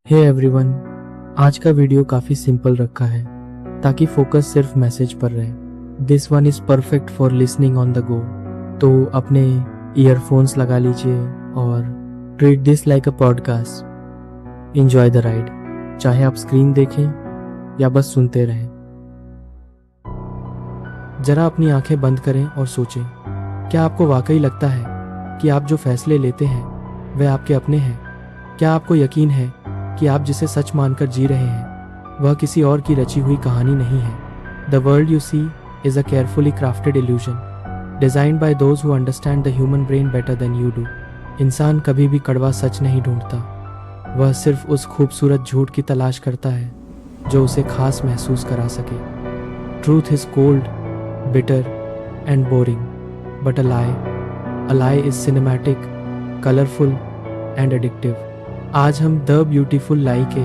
Hey everyone, आज का video काफ़ी सिंपल रखा है ताकि फोकस सिर्फ मैसेज पर रहे। This one is perfect for listening on the go. तो अपने ईयरफोन्स लगा लीजिए और treat this like a podcast. Enjoy the ride, चाहे आप स्क्रीन देखें या बस सुनते रहें। जरा अपनी आंखें बंद करें और सोचें, क्या आपको वाकई लगता है कि आप जो फैसले लेते हैं वे आपके अपने हैं? क्या आपको यकीन है कि आप जिसे सच मानकर जी रहे हैं वह किसी और की रची हुई कहानी नहीं है? The world you see is a carefully crafted illusion designed by those who understand the human brain better than you do. इंसान कभी भी कड़वा सच नहीं ढूंढता, वह सिर्फ उस खूबसूरत झूठ की तलाश करता है जो उसे खास महसूस करा सके। Truth is cold, bitter and boring, but a lie is cinematic, colorful and addictive। आज हम द ब्यूटीफुल लाई के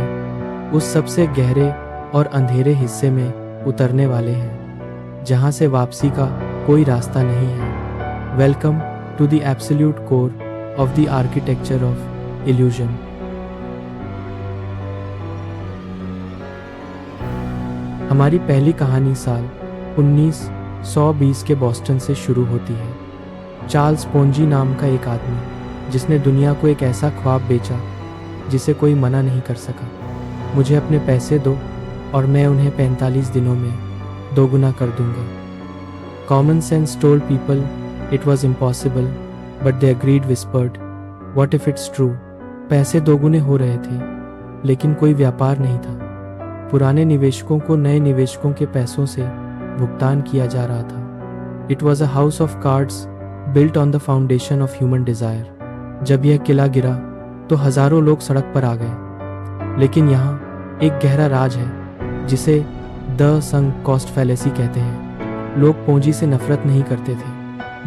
उस सबसे गहरे और अंधेरे हिस्से में उतरने वाले हैं जहां से वापसी का कोई रास्ता नहीं है। Welcome to the absolute core of the architecture of illusion. हमारी पहली कहानी साल 1920 के बॉस्टन से शुरू होती है। चार्ल्स पोंजी नाम का एक आदमी जिसने दुनिया को एक ऐसा ख्वाब बेचा जिसे कोई मना नहीं कर सका। मुझे अपने पैसे दो और मैं उन्हें 45 दिनों में दोगुना कर दूंगा। Common sense told people it was impossible, but they agreed whispered, what if it's true. पैसे दोगुने हो रहे थे लेकिन कोई व्यापार नहीं था। पुराने निवेशकों को नए निवेशकों के पैसों से भुगतान किया जा रहा था। It was a house of cards built on the foundation of human desire। जब यह किला गिरा तो हजारों लोग सड़क पर आ गए, लेकिन यहाँ एक गहरा राज है जिसे द संक कॉस्ट फैलेसी कहते हैं। लोग पूंजी से नफरत नहीं करते थे,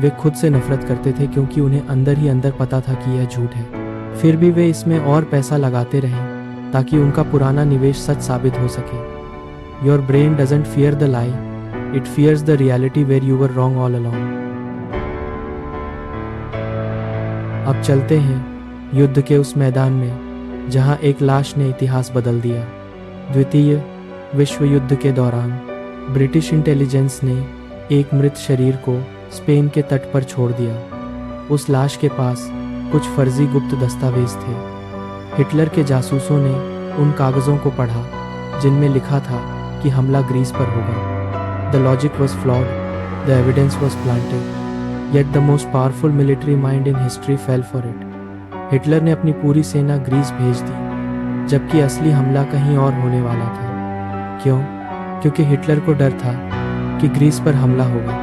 वे खुद से नफरत करते थे क्योंकि उन्हें अंदर ही अंदर पता था कि यह झूठ है। फिर भी वे इसमें और पैसा लगाते रहे ताकि उनका पुराना निवेश सच साबित हो सके। Your brain doesn't fear the lie, it fears the reality where you were wrong all along. अब चलते हैं युद्ध के उस मैदान में जहां एक लाश ने इतिहास बदल दिया। द्वितीय विश्व युद्ध के दौरान ब्रिटिश इंटेलिजेंस ने एक मृत शरीर को स्पेन के तट पर छोड़ दिया। उस लाश के पास कुछ फर्जी गुप्त दस्तावेज थे। हिटलर के जासूसों ने उन कागजों को पढ़ा जिनमें लिखा था कि हमला ग्रीस पर होगा। The logic was flawed, the evidence was planted, yet the most powerful military mind in history fell for it। Hitler ने अपनी पूरी सेना ग्रीस भेज दी जबकि असली हमला कहीं और होने वाला था। क्यों? क्योंकि हिटलर को डर था कि ग्रीस पर हमला होगा,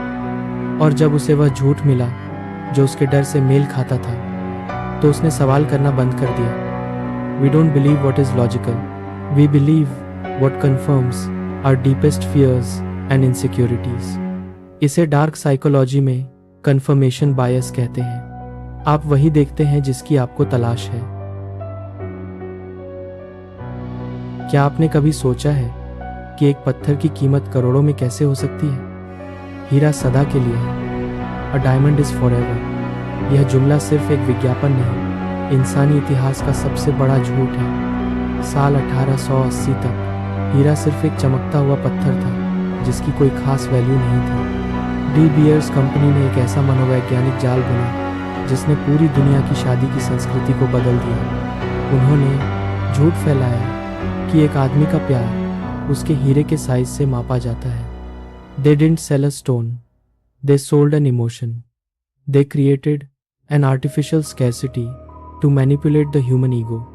और जब उसे वह झूठ मिला जो उसके डर से मेल खाता था तो उसने सवाल करना बंद कर दिया। We don't believe what is logical, we believe what confirms our deepest fears and insecurities। इसे डार्क साइकोलॉजी में कन्फर्मेशन बायस कहते हैं। आप वही देखते हैं जिसकी आपको तलाश है। क्या आपने कभी सोचा है कि एक पत्थर की कीमत करोड़ों में कैसे हो सकती है? हीरा सदा के लिए है। A diamond is forever. यह जुमला सिर्फ एक विज्ञापन नहीं, इंसानी इतिहास का सबसे बड़ा झूठ है। साल 1880 तक हीरा सिर्फ एक चमकता हुआ पत्थर था जिसकी कोई खास वैल्यू नहीं थी। डी बियर्स कंपनी ने एक ऐसा मनोवैज्ञानिक जाल बुना जिसने पूरी दुनिया की शादी की संस्कृति को बदल दिया। उन्होंने झूठ फैलाया कि एक आदमी का प्यार उसके हीरे के साइज से मापा जाता है। They didn't sell a stone, they sold an emotion. They created an artificial scarcity to manipulate the human ego.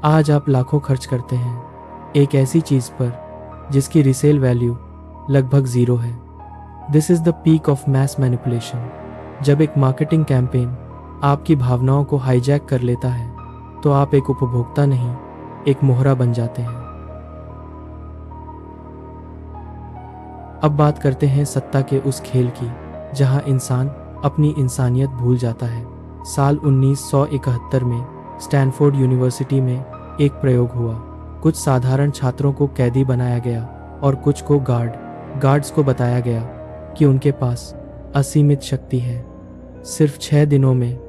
आज आप लाखों खर्च करते हैं एक ऐसी चीज पर जिसकी रिसेल वैल्यू लगभग जीरो है। This is the peak of mass manipulation. जब एक मार्केटिंग कैंपेन आपकी भावनाओं को हाईजैक कर लेता है तो आप एक उपभोक्ता नहीं, एक मोहरा बन जाते हैं। अब बात करते हैं सत्ता के उस खेल की जहां इंसान अपनी इंसानियत भूल जाता है। साल 1971 में स्टैनफोर्ड यूनिवर्सिटी में एक प्रयोग हुआ। कुछ साधारण छात्रों को कैदी बनाया गया और कुछ को गार्ड्स को बताया गया कि उनके पास असीमित शक्ति है। सिर्फ 6 दिनों में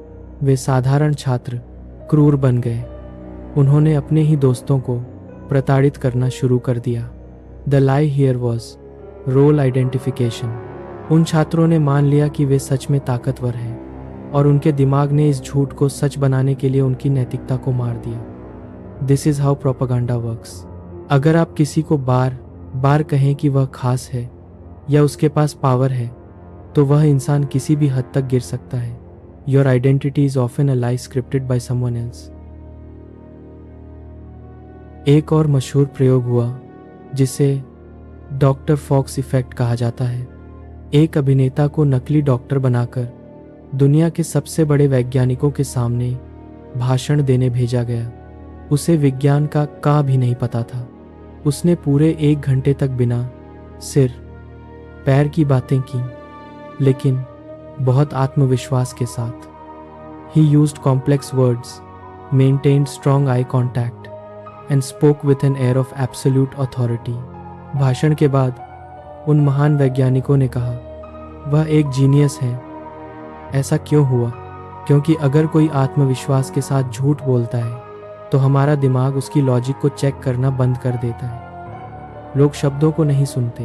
वे साधारण छात्र क्रूर बन गए। उन्होंने अपने ही दोस्तों को प्रताड़ित करना शुरू कर दिया। The lie here was role identification. उन छात्रों ने मान लिया कि वे सच में ताकतवर हैं और उनके दिमाग ने इस झूठ को सच बनाने के लिए उनकी नैतिकता को मार दिया। This is how propaganda works. अगर आप किसी को बार बार कहें कि वह खास है या उसके पास पावर है, तो वह इंसान किसी भी हद तक गिर सकता है। Your identity is often a lie scripted by someone else. एक और मशहूर प्रयोग हुआ जिसे डॉक्टर फॉक्स इफेक्ट कहा जाता है। एक अभिनेता को नकली डॉक्टर बनाकर दुनिया के सबसे बड़े वैज्ञानिकों के सामने भाषण देने भेजा गया। उसे विज्ञान का भी नहीं पता था। उसने पूरे 1 घंटे तक बिना सिर पैर की बातें की, लेकिन बहुत आत्मविश्वास के साथ। He used complex words, maintained strong eye contact, and spoke with an air of absolute authority. भाषण के बाद उन महान वैज्ञानिकों ने कहा, वह एक जीनियस है। ऐसा क्यों हुआ? क्योंकि अगर कोई आत्मविश्वास के साथ झूठ बोलता है तो हमारा दिमाग उसकी लॉजिक को चेक करना बंद कर देता है। लोग शब्दों को नहीं सुनते,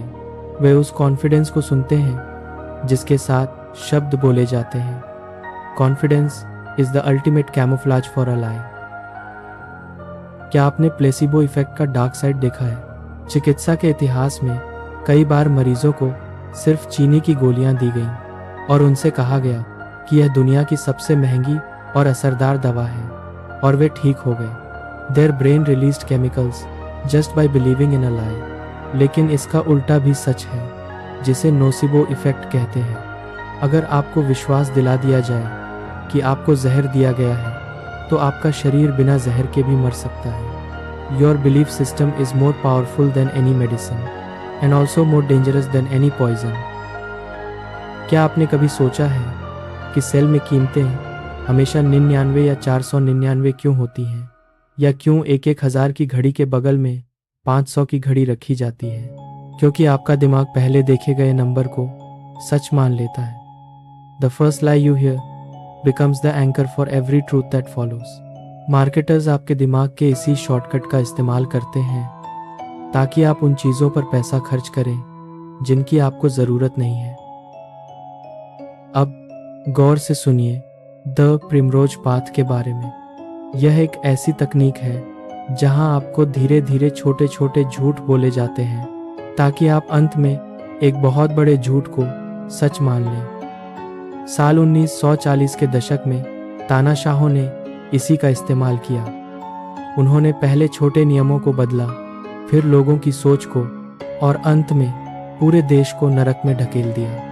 वे उस कॉन्फिडेंस को सुनते हैं जिसके साथ शब्द बोले जाते हैं। Confidence is the ultimate camouflage for a lie. क्या आपने प्लेसिबो इफेक्ट का डार्क साइड देखा है? चिकित्सा के इतिहास में कई बार मरीजों को सिर्फ चीनी की गोलियां दी गईं और उनसे कहा गया कि यह दुनिया की सबसे महंगी और असरदार दवा है, और वे ठीक हो गए। Their brain released chemicals just by believing in a lie. लेकिन इसका उल्टा भी सच है, जिसे नोसिबो इफेक्ट कहते हैं। अगर आपको विश्वास दिला दिया जाए कि आपको जहर दिया गया है, तो आपका शरीर बिना जहर के भी मर सकता है। Your belief system is more powerful than any medicine and also more dangerous than any poison. क्या आपने कभी सोचा है कि सेल में कीमतें हमेशा 99 या 499 क्यों होती हैं, या क्यों 1,000 की घड़ी के बगल में 500 की घड़ी रखी जाती है? क्योंकि आपका दिमाग पहले देखे गए नंबर को सच मान लेता है। The first lie you here becomes the anchor for every truth that follows. Marketers आपके दिमाग के इसी शॉर्टकट का इस्तेमाल करते हैं ताकि आप उन चीज़ों पर पैसा खर्च करें जिनकी आपको ज़रूरत नहीं है। अब गौर से सुनिए द प्रिमरोज पाथ के बारे में। यह एक ऐसी तकनीक है जहां आपको धीरे धीरे छोटे छोटे झूठ बोले जाते हैं ताकि आप अंत में एक बहुत बड़े झूठ को सच मान लें। साल 1940 के दशक में तानाशाहों ने इसी का इस्तेमाल किया। उन्होंने पहले छोटे नियमों को बदला, फिर लोगों की सोच को, और अंत में पूरे देश को नरक में ढकेल दिया।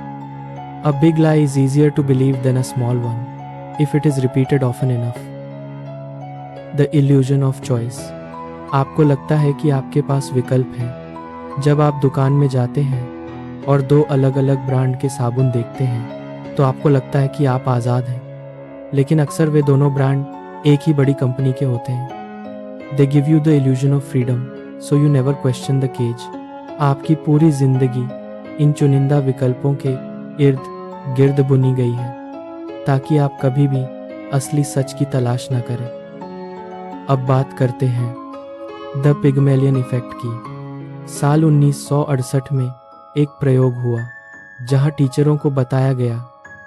A big lie is easier to believe than a small one if it is repeated often enough. The illusion of choice. आपको लगता है कि आपके पास विकल्प है। जब आप दुकान में जाते हैं और 2 अलग अलग ब्रांड के साबुन देखते हैं तो आपको लगता है कि आप आज़ाद हैं, लेकिन अक्सर वे दोनों ब्रांड एक ही बड़ी कंपनी के होते हैं। They give you the illusion of freedom so you never question the cage. आपकी पूरी जिंदगी इन चुनिंदा विकल्पों के इर्द गिर्द बुनी गई है ताकि आप कभी भी असली सच की तलाश न करें। अब बात करते हैं द पिग्मेलियन इफेक्ट की। साल 1968 में एक प्रयोग हुआ जहां टीचरों को बताया गया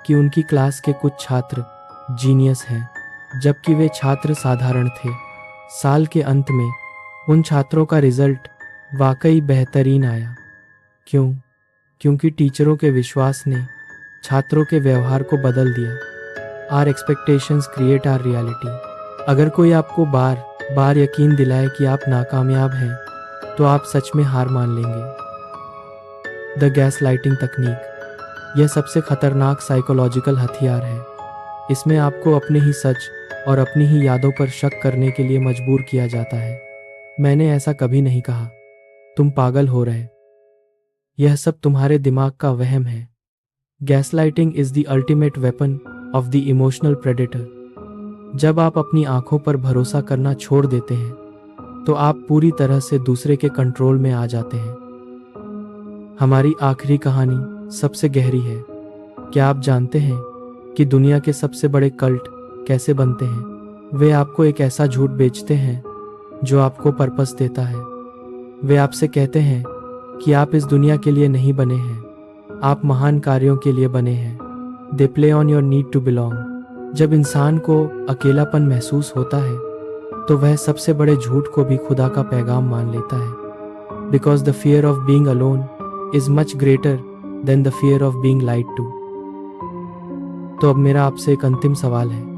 कि उनकी क्लास के कुछ छात्र जीनियस हैं जबकि वे छात्र साधारण थे। साल के अंत में उन छात्रों का रिजल्ट वाकई बेहतरीन आया। क्यों? क्योंकि टीचरों के विश्वास ने छात्रों के व्यवहार को बदल दिया। Our expectations create our reality. अगर कोई आपको बार बार यकीन दिलाए कि आप नाकामयाब हैं, तो आप सच में हार मान लेंगे। द गैस लाइटिंग तकनीक। यह सबसे खतरनाक साइकोलॉजिकल हथियार है। इसमें आपको अपने ही सच और अपनी ही यादों पर शक करने के लिए मजबूर किया जाता है। मैंने ऐसा कभी नहीं कहा, तुम पागल हो रहे, यह सब तुम्हारे दिमाग का वहम है। Gaslighting is the ultimate weapon of the emotional predator. जब आप अपनी आंखों पर भरोसा करना छोड़ देते हैं तो आप पूरी तरह से दूसरे के कंट्रोल में आ जाते हैं। हमारी आखिरी कहानी सबसे गहरी है। क्या आप जानते हैं कि दुनिया के सबसे बड़े कल्ट कैसे बनते हैं? वे आपको एक ऐसा झूठ बेचते हैं जो आपको पर्पस देता है। वे आपसे कहते हैं कि आप इस दुनिया के लिए नहीं बने हैं, आप महान कार्यों के लिए बने हैं। They play on your need to belong. जब इंसान को अकेलापन महसूस होता है तो वह सबसे बड़े झूठ को भी खुदा का पैगाम मान लेता है। Because the fear of being alone is much greater than the fear of being lied to. तो अब मेरा आपसे एक अंतिम सवाल है,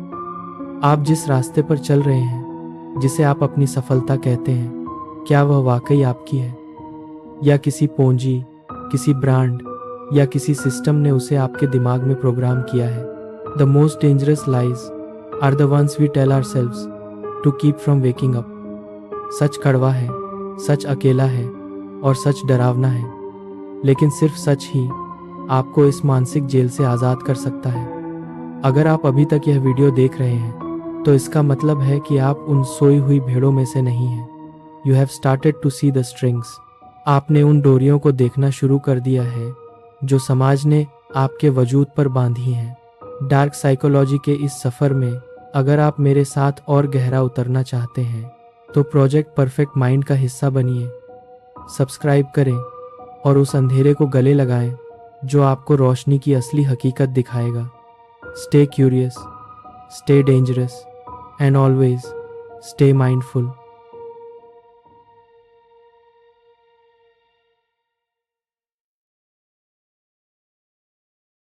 आप जिस रास्ते पर चल रहे हैं, जिसे आप अपनी सफलता कहते हैं, क्या वह वाकई आपकी है या किसी पूंजी, किसी ब्रांड या किसी सिस्टम ने उसे आपके दिमाग में प्रोग्राम किया है? The most dangerous lies are the ones we tell ourselves to keep from waking up. सच कड़वा है, सच अकेला है और सच डरावना है, लेकिन सिर्फ सच ही आपको इस मानसिक जेल से आज़ाद कर सकता है। अगर आप अभी तक यह वीडियो देख रहे हैं तो इसका मतलब है कि आप उन सोई हुई भेड़ों में से नहीं हैं। You have started to see the strings. आपने उन डोरियों को देखना शुरू कर दिया है जो समाज ने आपके वजूद पर बांधी हैं। डार्क साइकोलॉजी के इस सफ़र में अगर आप मेरे साथ और गहरा उतरना चाहते हैं तो प्रोजेक्ट परफेक्ट माइंड का हिस्सा बनिए। सब्सक्राइब करें और उस अंधेरे को गले लगाएं जो आपको रोशनी की असली हकीकत दिखाएगा। Stay curious, stay dangerous and always stay mindful.